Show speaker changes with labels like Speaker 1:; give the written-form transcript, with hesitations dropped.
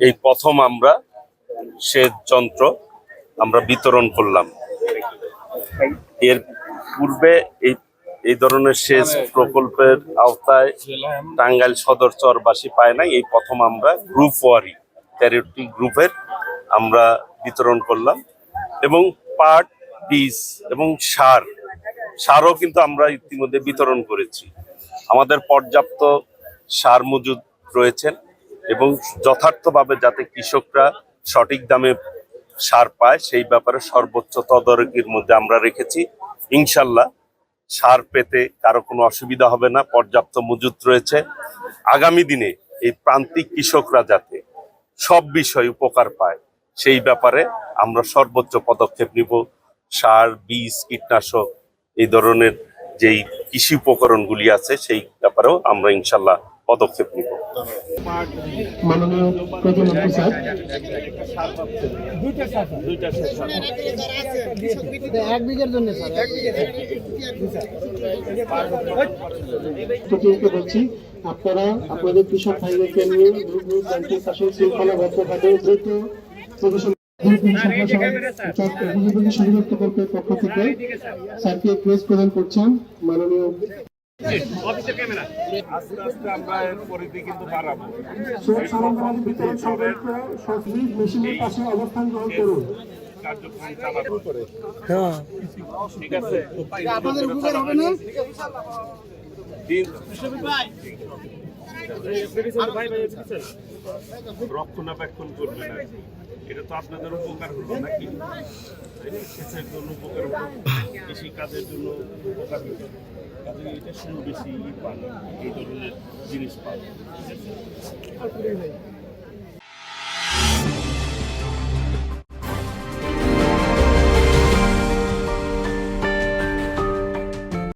Speaker 1: এই প্রথম আমরা সেচ যন্ত্র আমরা বিতরণ করলাম। এর পূর্বে এই ধরনের সেচ প্রকল্পের আওতায় টাঙ্গাইল সদর চরবাসী পায় নাই, এই প্রথম আমরা গ্রুপ ওয়ারি 13টি গ্রুপের আমরা বিতরণ করলাম। এবং পাট, বীজ এবং সারও কিন্তু আমরা ইতিমধ্যে বিতরণ করেছি। আমাদের পর্যাপ্ত সার মজুদ রয়েছেন এবং যথার্থভাবে যাতে কৃষকরা সঠিক দামে সার পায় সেই ব্যাপারে সর্বোচ্চ তদারকির মধ্যে আমরা রেখেছি। ইনশাল্লাহ সার পেতে কারো কোনো অসুবিধা হবে না, পর্যাপ্ত মজুদ রয়েছে। আগামী দিনে এই প্রান্তিক কৃষকরা যাতে সব বিষয়ে উপকার পায় সেই ব্যাপারে আমরা সর্বোচ্চ পদক্ষেপ নিব। সার, বীজ, কীটনাশক এই ধরনের যেই কৃষি উপকরণগুলি আছে সেই ব্যাপারেও আমরা ইনশাল্লাহ পদক্ষেপ নিব।
Speaker 2: মাননীয় প্রধানমন্ত্রী স্যার,
Speaker 3: এক বিঘের জন্য
Speaker 2: বলছি আপনারা আপনাদের কৃষক ভাইদেরকে নিয়ে ব্যাংকের শাসন শৃঙ্খলাবদ্ধভাবে দ্রুত প্রকল্পের পক্ষ থেকে স্যারকে ক্রেজ প্রদান করছেন মাননীয় মেশিনের পাশে অবস্থান গ্রহণ করুন।
Speaker 1: রক্ষণাবেক্ষণ করবে না, এটা তো আপনাদের উপকার হলো নাকি? সেচের জন্য উপকার হলো, কৃষি কাজের জন্য উপকার হলো, কাজে এটা শুরু বেশি পান এই ধরনের জিনিস পান।